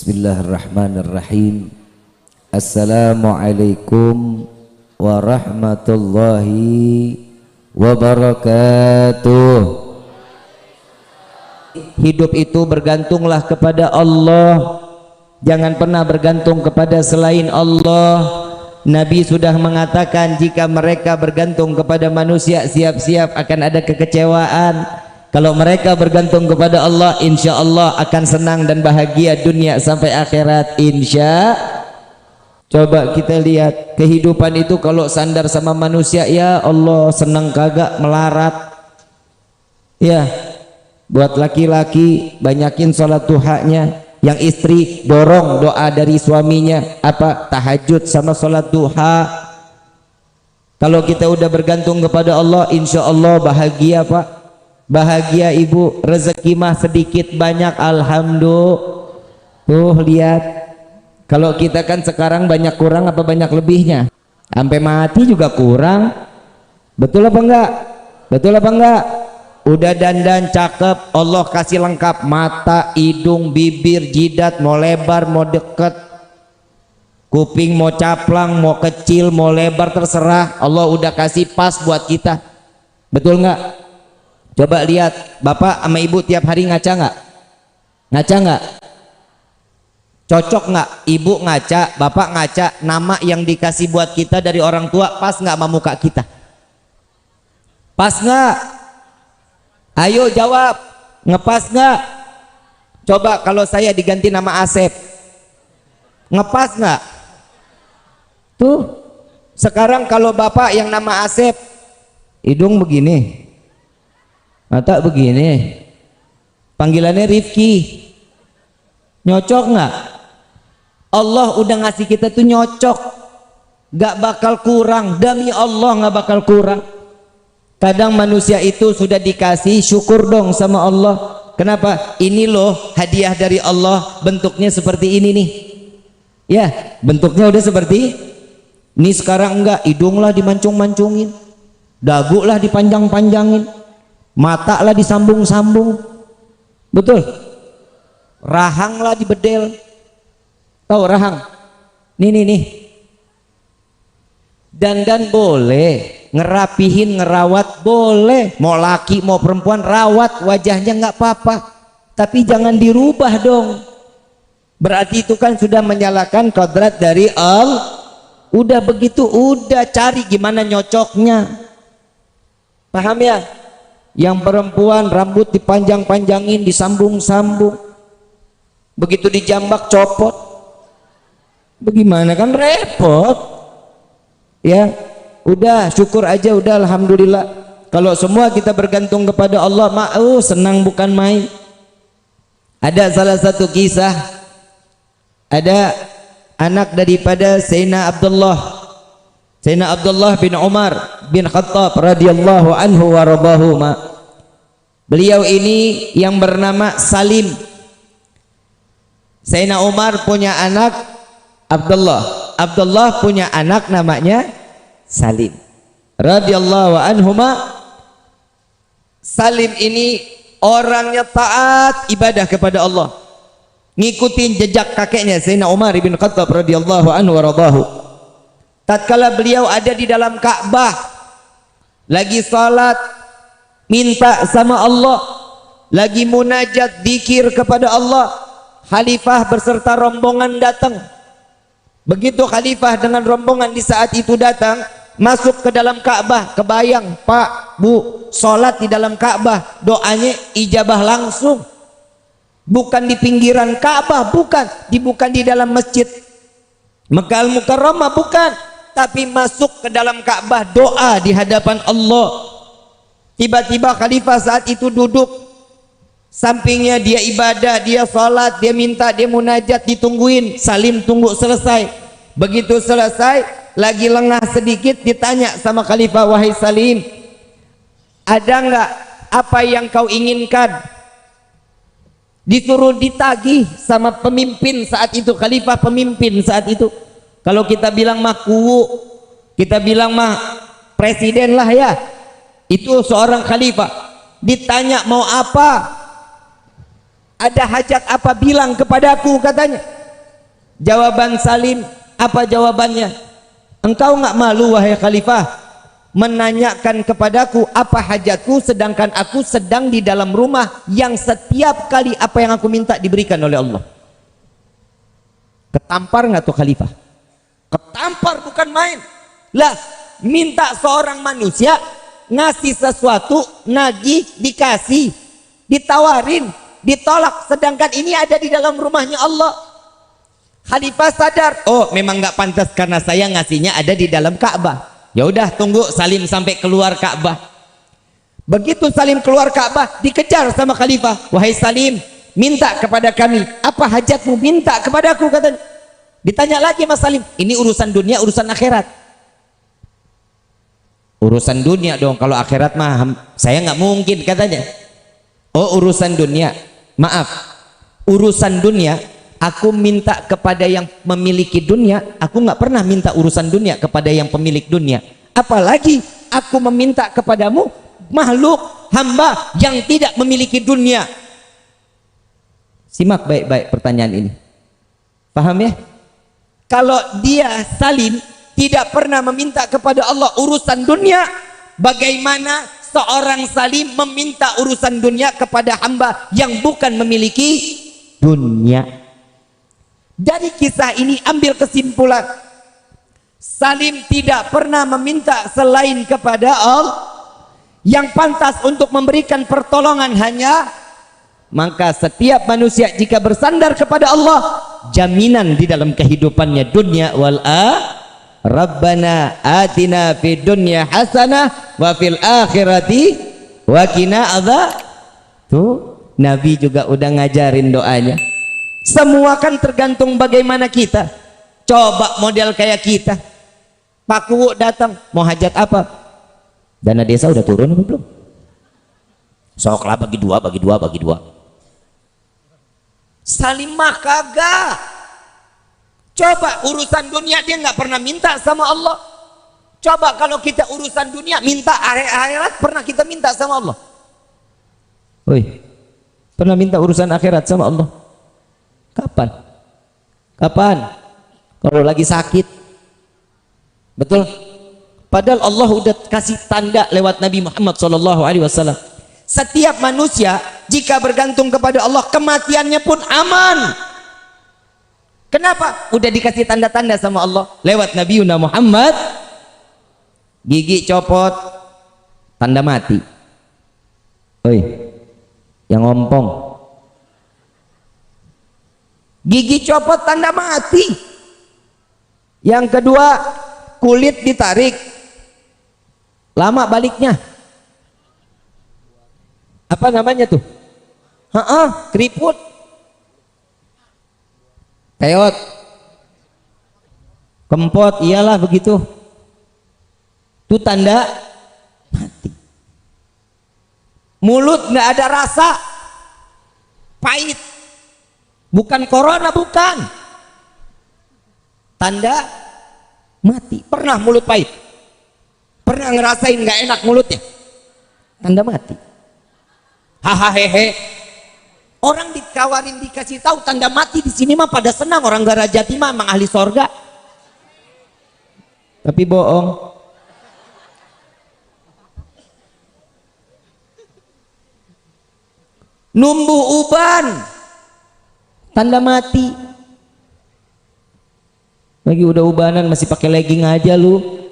Bismillahirrahmanirrahim. Assalamualaikum warahmatullahi wabarakatuh. Hidup itu bergantunglah kepada Allah, jangan pernah bergantung kepada selain Allah. Nabi sudah mengatakan jika mereka bergantung kepada manusia, siap-siap akan ada kekecewaan. Kalau mereka bergantung kepada Allah, insya Allah akan senang dan bahagia dunia sampai akhirat, insya. Coba kita lihat kehidupan itu kalau sandar sama manusia, ya Allah senang kagak melarat. Ya, buat laki-laki banyakin sholat duhanya, yang istri dorong doa dari suaminya, apa, tahajud sama sholat duha. Kalau kita udah bergantung kepada Allah, insya Allah bahagia Pak, bahagia Ibu. Rezeki mah sedikit banyak, alhamdulillah. Tuh lihat, kalau kita kan sekarang banyak kurang apa banyak lebihnya, sampai mati juga kurang. Betul apa enggak? Betul apa enggak? Udah dandan cakep, Allah kasih lengkap, mata, hidung, bibir, jidat, mau lebar, mau deket, kuping mau caplang, mau kecil, mau lebar, terserah. Allah udah kasih pas buat kita. Betul nggak? Coba lihat, bapak sama ibu tiap hari ngaca nggak? Ngaca nggak? Cocok nggak? Ibu ngaca, bapak ngaca, nama yang dikasih buat kita dari orang tua pas nggak sama muka kita? Pas nggak? Ayo jawab, ngepas nggak? Coba kalau saya diganti nama Asep, ngepas nggak? Tuh, sekarang kalau bapak yang nama Asep, hidung begini, mata begini, panggilannya Rifki, nyocok nggak? Allah udah ngasih kita tuh nyocok, gak bakal kurang, demi Allah gak bakal kurang. Kadang manusia itu sudah dikasih, syukur dong sama Allah. Kenapa? Ini loh hadiah dari Allah, bentuknya seperti ini nih. Ya, bentuknya udah seperti ini. Sekarang enggak, hidung lah dimancung-mancungin, dagu lah dipanjang-panjangin, mata lah disambung-sambung. Betul? Rahang lah dibedel. Tahu rahang? Nih. Dandan boleh, ngerapihin, ngerawat boleh, mau laki mau perempuan rawat wajahnya nggak apa-apa, tapi jangan dirubah dong. Berarti itu kan sudah menyalakan kodrat dari Allah. Udah begitu, udah cari gimana nyocoknya. Paham ya? Yang perempuan rambut dipanjang-panjangin, disambung-sambung, begitu dijambak copot. Bagaimana, kan repot. Ya, udah syukur aja, udah alhamdulillah. Kalau semua kita bergantung kepada Allah, senang bukan main. Ada salah satu kisah, ada anak daripada Sayyidina Abdullah bin Umar bin Khattab radhiyallahu anhu wa radahuma. Beliau ini yang bernama Salim. Sayyidina Umar punya anak Abdullah punya anak namanya Salim radhiyallahu anhuma. Salim ini orangnya taat ibadah kepada Allah, ngikutin jejak kakeknya Sayyidina Umar bin Khattab radhiyallahu anhu waradahu. Tatkala beliau ada di dalam Ka'bah lagi salat minta sama Allah, lagi munajat dzikir kepada Allah, khalifah beserta rombongan datang. Begitu khalifah dengan rombongan di saat itu datang, masuk ke dalam Ka'bah, kebayang Pak, Bu, sholat di dalam Ka'bah, doanya ijabah langsung. Bukan di pinggiran Ka'bah, bukan di dalam masjid Mekah Al-Mukarramah, bukan, tapi masuk ke dalam Ka'bah, doa di hadapan Allah. Tiba-tiba khalifah saat itu duduk, sampingnya dia ibadah, dia sholat, dia minta, dia munajat, ditungguin. Salim tunggu selesai. Begitu selesai, lagi lengah sedikit, ditanya sama khalifah, wahai Salim, ada nggak apa yang kau inginkan? Disuruh ditagih sama pemimpin saat itu, khalifah pemimpin saat itu. Kalau kita bilang mah kuwu, kita bilang mah presiden lah ya. Itu seorang khalifah, ditanya mau apa? ada hajat apa bilang kepadaku, katanya. Jawaban Salim, apa jawabannya? Engkau nggak malu wahai khalifah menanyakan kepadaku apa hajatku, sedangkan aku sedang di dalam rumah yang setiap kali apa yang aku minta diberikan oleh Allah. Ketampar nggak tuh khalifah? Ketampar, bukan main lah. Minta seorang manusia ngasih sesuatu, nagih, dikasih, ditawarin, ditolak, sedangkan ini ada di dalam rumahnya Allah. Khalifah sadar, oh memang nggak pantas karena saya ngasihnya ada di dalam Ka'bah. Ya udah, tunggu Salim sampai keluar Ka'bah. Begitu Salim keluar Ka'bah, dikejar sama khalifah. Wahai Salim, minta kepada kami, apa hajatmu? Minta kepadaku, katanya. Ditanya lagi Mas Salim, ini urusan dunia, urusan akhirat. Urusan dunia dong, kalau akhirat mah saya nggak mungkin, katanya. Oh urusan dunia, maaf, urusan dunia aku minta kepada yang memiliki dunia, aku nggak pernah minta urusan dunia kepada yang pemilik dunia. Apalagi aku meminta kepadamu, makhluk hamba yang tidak memiliki dunia. Simak baik-baik pertanyaan ini, paham ya? Kalau dia Salim tidak pernah meminta kepada Allah urusan dunia, bagaimana seorang Salim meminta urusan dunia kepada hamba yang bukan memiliki dunia? Dari kisah ini ambil kesimpulan, Salim tidak pernah meminta selain kepada Allah. Yang pantas untuk memberikan pertolongan hanya, maka setiap manusia jika bersandar kepada Allah, jaminan di dalam kehidupannya dunia wal Rabbana atina fid dunya hasanah wa fil akhirati wa qina adzab. Tuh Nabi juga udah ngajarin doanya. Semua kan tergantung bagaimana kita. Coba model kayak kita, Pak Kuwu datang mau hajat apa, dana desa udah turun apa belum? Soklah bagi dua, bagi dua, bagi dua. Salim mah kagak. Coba urusan dunia dia nggak pernah minta sama Allah. Coba kalau kita urusan dunia minta akhirat, pernah kita minta sama Allah? Woi, pernah minta urusan akhirat sama Allah? Kapan? Kapan? Kalau lagi sakit. Betul? Padahal Allah udah kasih tanda lewat Nabi Muhammad SAW. Setiap manusia jika bergantung kepada Allah, kematiannya pun aman. Kenapa? Udah dikasih tanda-tanda sama Allah lewat Nabi Muhammad. Gigi copot, tanda mati. Oi, yang ngompong. Gigi copot, tanda mati. Yang kedua, kulit ditarik, lama baliknya. Apa namanya tuh? Keriput. Peot, kempot, iyalah begitu. Itu tanda mati. Mulut nggak ada rasa, pahit. Bukan corona, bukan. Tanda mati. Pernah mulut pahit? Pernah ngerasain nggak enak mulutnya? Tanda mati. Hahaha hehe. Orang dikawarin dikasih tahu tanda mati di sini mah pada senang, orang Garajati mah emang ahli sorga. Tapi bohong. Numbuh uban, tanda mati. Lagi udah ubanan masih pakai legging aja lu.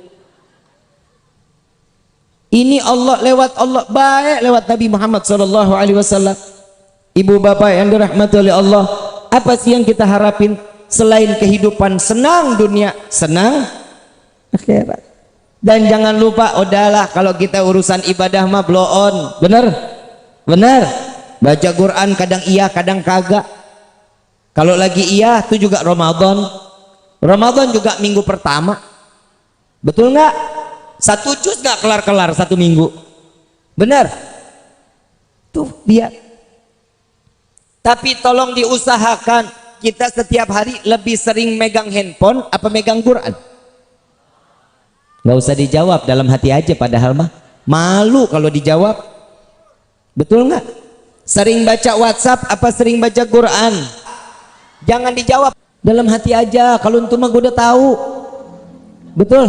Ini Allah lewat Allah baik lewat Nabi Muhammad SAW. Ibu bapak yang dirahmati oleh Allah, apa sih yang kita harapin selain kehidupan senang dunia, senang akhirat? Dan jangan lupa, udahlah kalau kita urusan ibadah mah blow on, bener? Bener. Baca Quran kadang iya, kadang kagak. Kalau lagi iya, itu juga Ramadan. Ramadan juga minggu pertama, betul nggak? Satu juz nggak kelar-kelar satu minggu, bener? Tuh dia. Tapi tolong diusahakan kita setiap hari lebih sering megang handphone apa megang Quran. Nggak usah dijawab, dalam hati aja, padahal mah malu kalau dijawab. Betul nggak? Sering baca WhatsApp apa sering baca Quran? Jangan dijawab dalam hati aja, kalau itu mah gue udah tahu. Betul?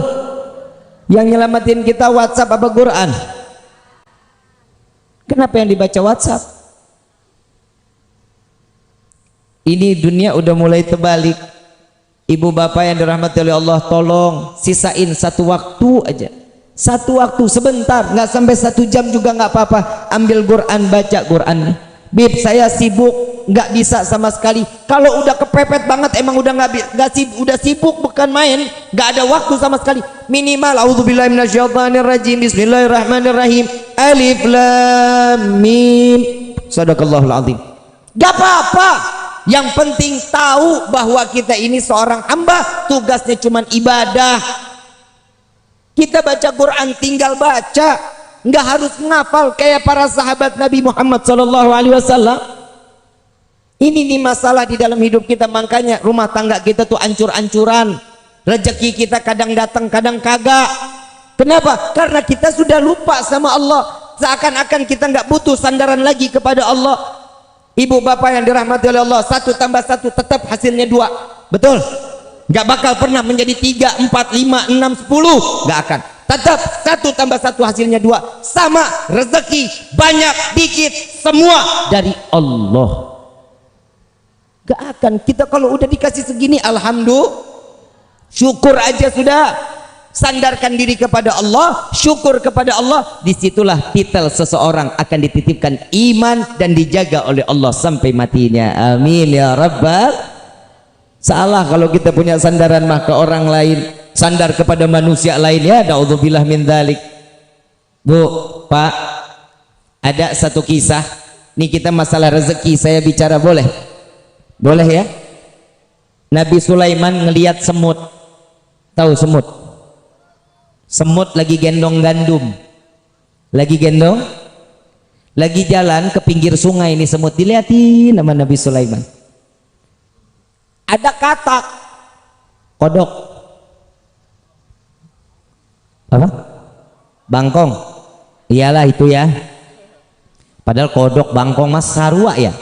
Yang nyelamatin kita WhatsApp apa Quran? Kenapa yang dibaca WhatsApp? Ini dunia udah mulai terbalik. Ibu bapak yang dirahmati oleh Allah, tolong sisain satu waktu aja, satu waktu sebentar, nggak sampai 1 jam juga nggak apa-apa. Ambil Quran, baca Quran. Bib, saya sibuk, nggak bisa sama sekali. Kalau udah kepepet banget, emang udah udah sibuk bukan main, nggak ada waktu sama sekali. Minimal auzubillahi minasyaitonirrajim, bismillahirrahmanirrahim, alif lam mim, sadaqallahul azim. Gak apa-apa, yang penting tahu bahwa kita ini seorang hamba, tugasnya cuma ibadah. Kita baca Quran tinggal baca, nggak harus ngafal kayak para sahabat Nabi Muhammad SAW. Ini nih masalah di dalam hidup kita, makanya rumah tangga kita tuh ancur-ancuran, rezeki kita kadang datang kadang kagak. Kenapa? Karena kita sudah lupa sama Allah, seakan-akan kita nggak butuh sandaran lagi kepada Allah. Ibu bapak yang dirahmati oleh Allah, 1 tambah 1 tetap hasilnya 2. Betul? Nggak bakal pernah menjadi 3, 4, 5, 6, 10. Nggak akan. Tetap 1 tambah 1 hasilnya 2. Sama, rezeki banyak dikit semua dari Allah. Nggak akan. Kita kalau udah dikasih segini, alhamdulillah, syukur aja sudah. Sandarkan diri kepada Allah, syukur kepada Allah. Disitulah titel seseorang akan dititipkan iman dan dijaga oleh Allah sampai matinya. Amin ya rabbal. Salah kalau kita punya sandaran mah ke orang lain, sandar kepada manusia lain, ya naudzubillah min dzalik. Bu, Pak, ada satu kisah. Nih kita masalah rezeki saya bicara, boleh? Boleh ya? Nabi Sulaiman ngelihat semut. Tahu semut? Semut lagi gendong gandum, lagi gendong, lagi jalan ke pinggir sungai. Ini semut dilihatin sama Nabi Sulaiman. Ada katak, kodok, apa? Bangkong. Iyalah itu ya. Padahal kodok, bangkong mas sarua ya.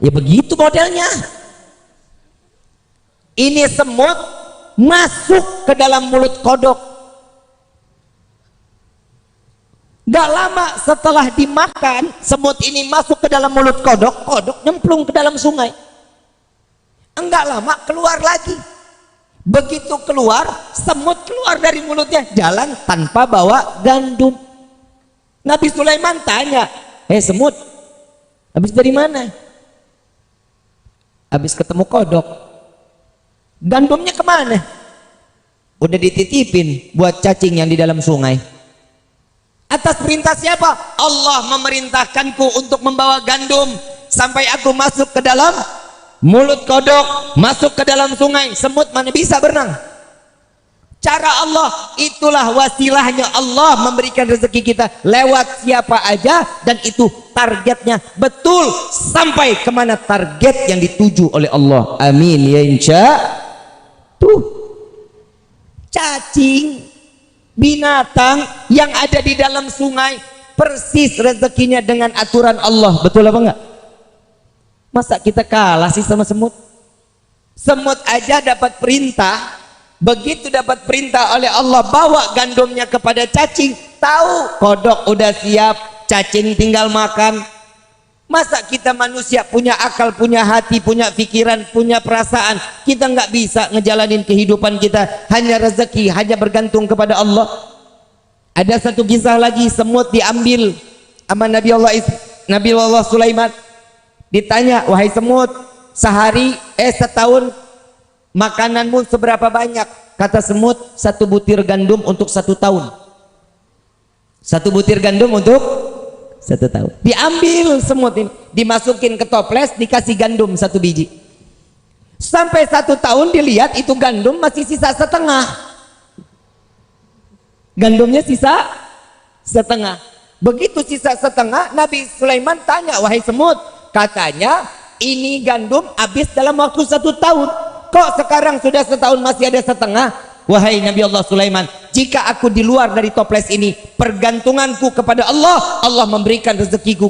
Ya begitu modelnya. Ini semut masuk ke dalam mulut kodok. Gak lama setelah dimakan, semut ini masuk ke dalam mulut kodok, kodok nyemplung ke dalam sungai. Enggak lama keluar lagi. Begitu keluar, semut keluar dari mulutnya, jalan tanpa bawa gandum. Nabi Sulaiman tanya, semut, habis dari mana? Habis ketemu kodok. Gandumnya kemana? Udah dititipin buat cacing yang di dalam sungai. Atas perintah siapa? Allah memerintahkanku untuk membawa gandum sampai aku masuk ke dalam mulut kodok, masuk ke dalam sungai. Semut mana bisa berenang? Cara Allah, itulah wasilahnya Allah memberikan rezeki kita lewat siapa aja, dan itu targetnya betul sampai kemana target yang dituju oleh Allah. Amin ya insya. Tuh cacing, binatang yang ada di dalam sungai persis rezekinya dengan aturan Allah. Betul apa enggak? Masa kita kalah sih sama semut? Semut aja dapat perintah, begitu dapat perintah oleh Allah bawa gandumnya kepada cacing, tahu kodok udah siap, cacing tinggal makan. Masa kita manusia punya akal, punya hati, punya pikiran, punya perasaan, kita nggak bisa ngejalanin kehidupan kita hanya rezeki, hanya bergantung kepada Allah? Ada satu kisah lagi, semut diambil sama Nabi Allah Sulaiman. Ditanya, wahai semut, setahun makananmu seberapa banyak? Kata semut, 1 butir gandum untuk 1 tahun. 1 butir gandum untuk 1 tahun. Diambil semut ini, dimasukin ke toples, dikasih gandum 1 biji. Sampai 1 tahun dilihat itu gandum masih sisa setengah. Gandumnya sisa setengah. Begitu sisa setengah, Nabi Sulaiman tanya, wahai semut, katanya ini gandum habis dalam waktu 1 tahun. Kok sekarang sudah setahun masih ada setengah? Wahai Nabi Allah Sulaiman, jika aku di luar dari toples ini, pergantunganku kepada Allah, Allah memberikan rezekiku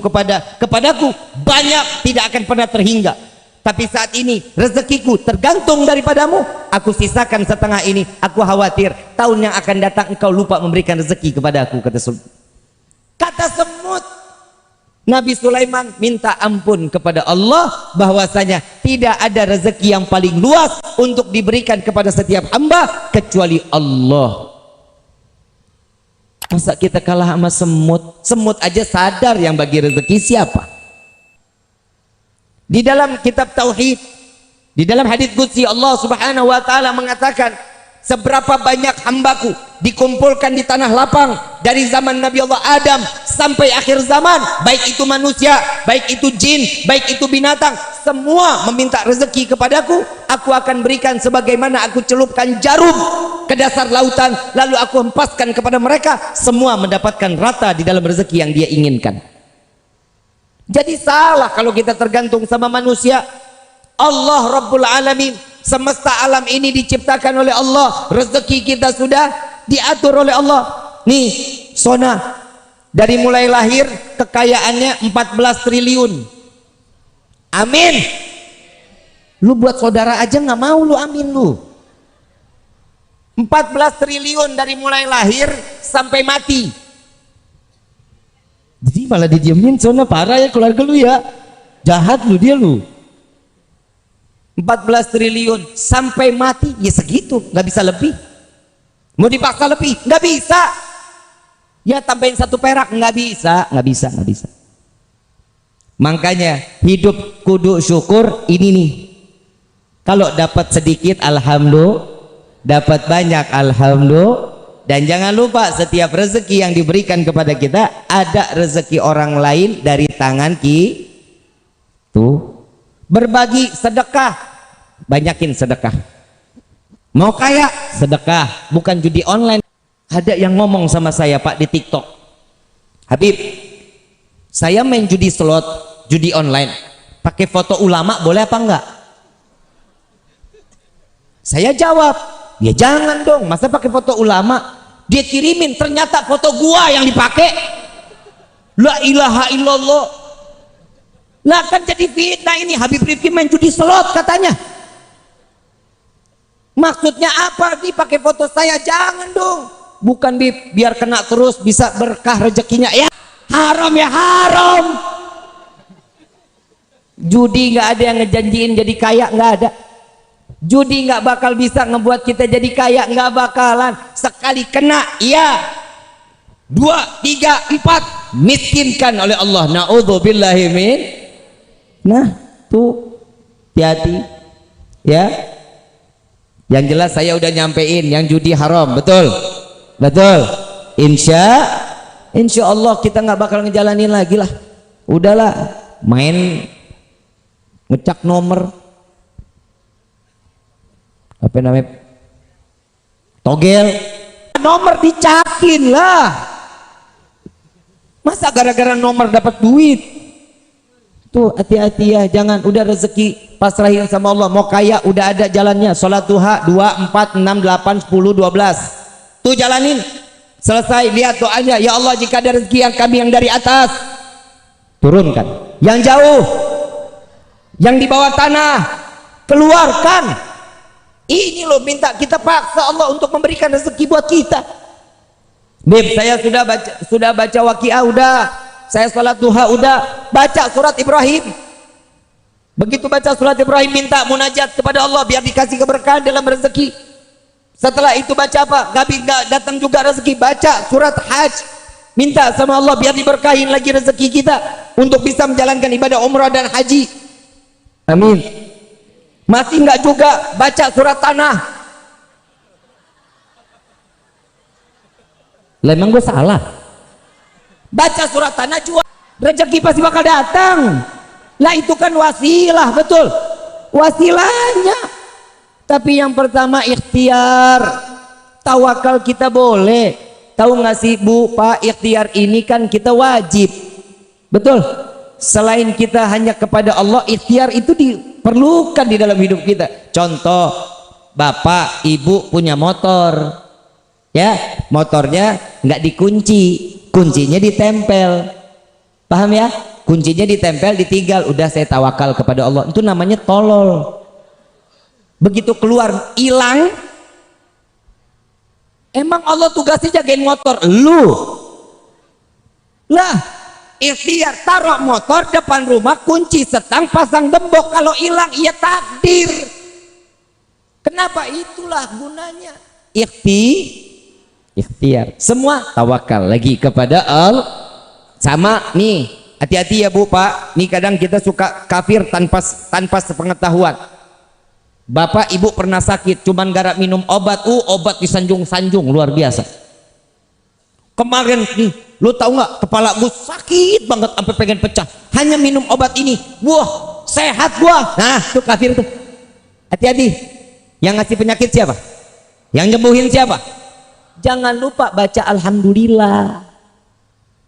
kepadaku banyak, tidak akan pernah terhingga. Tapi saat ini rezekiku tergantung daripadamu, aku sisakan setengah ini. Aku khawatir tahun yang akan datang engkau lupa memberikan rezeki kepadaku, kata semut. Nabi Sulaiman minta ampun kepada Allah bahwasanya tidak ada rezeki yang paling luas untuk diberikan kepada setiap hamba kecuali Allah. Masa kita kalah sama semut? Semut aja sadar yang bagi rezeki siapa. Di dalam kitab Tauhid, di dalam hadits qudsi, Allah Subhanahu wa taala mengatakan, seberapa banyak hambaku dikumpulkan di tanah lapang dari zaman Nabi Allah Adam sampai akhir zaman, baik itu manusia, baik itu jin, baik itu binatang, semua meminta rezeki kepadaku, aku akan berikan sebagaimana aku celupkan jarum ke dasar lautan, lalu aku hempaskan kepada mereka, semua mendapatkan rata di dalam rezeki yang dia inginkan. Jadi salah kalau kita tergantung sama manusia. Allah Rabbul Alamin, semesta alam ini diciptakan oleh Allah, rezeki kita sudah diatur oleh Allah. Nih Sona, dari mulai lahir kekayaannya 14 triliun. Amin. Lu buat saudara aja nggak mau, lu amin lu. 14 triliun dari mulai lahir sampai mati. Jadi malah didiemin. Sona parah ya keluarga lu ya, jahat lu dia lu. 14 triliun sampai mati, ya segitu, nggak bisa lebih. Mau dipaksa lebih nggak bisa, ya tambahin 1 perak nggak bisa. Makanya hidup kudu syukur. Ini nih, kalau dapat sedikit alhamdulillah, dapat banyak alhamdulillah. Dan jangan lupa setiap rezeki yang diberikan kepada kita ada rezeki orang lain dari tangan tuh. Berbagi sedekah, banyakin sedekah. Mau kaya sedekah, bukan judi online. Ada yang ngomong sama saya Pak di TikTok, Habib, saya main judi slot, judi online, pakai foto ulama boleh apa enggak? Saya jawab, ya jangan dong, masa pakai foto ulama. Dia kirimin, ternyata foto gua yang dipakai. La ilaha illallah. Lah kan jadi fitnah ini. Habib Rifki main judi slot katanya. Maksudnya apa nih pakai foto saya? Jangan dong. Bukan Bib, biar kena terus bisa berkah rezekinya. Ya haram, ya haram. Judi nggak ada yang ngejanjiin jadi kaya, nggak ada. Judi nggak bakal bisa ngebuat kita jadi kaya, nggak bakalan. Sekali kena, iya. 2, 3, 4 miskinkan oleh Allah. Na'udzubillahi min. Nah tuh hati-hati ya. Yang jelas saya udah nyampein yang judi haram, betul insya Allah kita nggak bakal ngejalanin lagi lah. Udahlah, main ngecak nomor apa namanya, togel nomor, dicakin lah. Masa gara-gara nomor dapat duit? Tuh hati-hati ya, jangan. Udah rezeki pasrahin sama Allah. Mau kaya udah ada jalannya. Sholat duha 2, 4, 6, 8, 10, 12 tuh jalanin. Selesai, lihat doanya, ya Allah jika ada rezeki yang kami yang dari atas turunkan, yang jauh, yang di bawah tanah keluarkan. Ini loh, minta kita paksa Allah untuk memberikan rezeki buat kita. Bib, saya sudah baca Waqiah, udah. Saya sholat duha, udah. Baca surat Ibrahim. Begitu baca surat Ibrahim, minta munajat kepada Allah biar dikasih keberkahan dalam rezeki. Setelah itu baca apa? Gak datang juga rezeki, baca surat Hajj. Minta sama Allah biar diberkahin lagi rezeki kita untuk bisa menjalankan ibadah umrah dan haji. Amin. Masih enggak juga, baca surat Tanah. Lah emang gue salah? Baca surat Tanah juga, rezeki pasti bakal datang. Lah itu kan wasilah, betul, wasilahnya. Tapi yang pertama ikhtiar. Tawakal kita boleh. Tahu nggak sih Bu, Pak, ikhtiar ini kan kita wajib, betul. Selain kita hanya kepada Allah, ikhtiar itu diperlukan di dalam hidup kita. Contoh, bapak ibu punya motor, Ya, motornya nggak dikunci, kuncinya ditempel. Paham ya? Kuncinya ditempel, ditinggal, udah saya tawakal kepada Allah. Itu namanya tolol. Begitu keluar hilang, emang Allah tugasnya jagain motor lu lah. Ikhtiar taruh motor depan rumah, kunci setang, pasang gembok, kalau hilang ya takdir. Kenapa? Itulah gunanya ikhtiar. Semua tawakal lagi kepada Allah. Sama nih, hati-hati ya Bu Pak, nih kadang kita suka kafir tanpa sepengetahuan. Bapak ibu pernah sakit, cuman gara minum obat, obat disanjung-sanjung luar biasa. Kemarin nih, lu tahu nggak, kepala gue sakit banget sampai pengen pecah, hanya minum obat ini, wah sehat gua. Nah tuh kafir tuh. Hati-hati, yang ngasih penyakit siapa? Yang nyembuhin siapa? Jangan lupa baca alhamdulillah.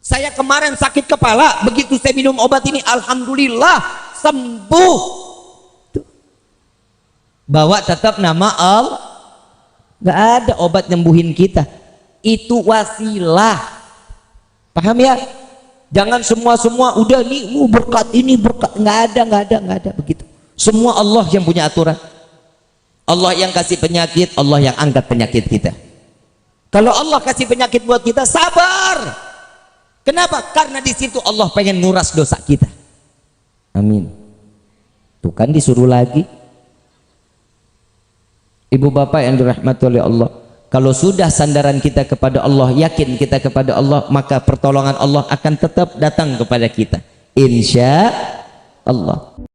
Saya kemarin sakit kepala, begitu saya minum obat ini, alhamdulillah sembuh. Bawa tetap nama Allah. Gak ada obat nyembuhin kita, itu wasilah. Paham ya? Jangan semua udah nih berkat ini berkat, nggak ada begitu. Semua Allah yang punya aturan. Allah yang kasih penyakit, Allah yang angkat penyakit kita. Kalau Allah kasih penyakit buat kita, sabar. Kenapa? Karena di situ Allah pengen nguras dosa kita. Amin. Tuh kan disuruh lagi. Ibu bapak yang dirahmati oleh Allah, kalau sudah sandaran kita kepada Allah, yakin kita kepada Allah, maka pertolongan Allah akan tetap datang kepada kita, insya Allah.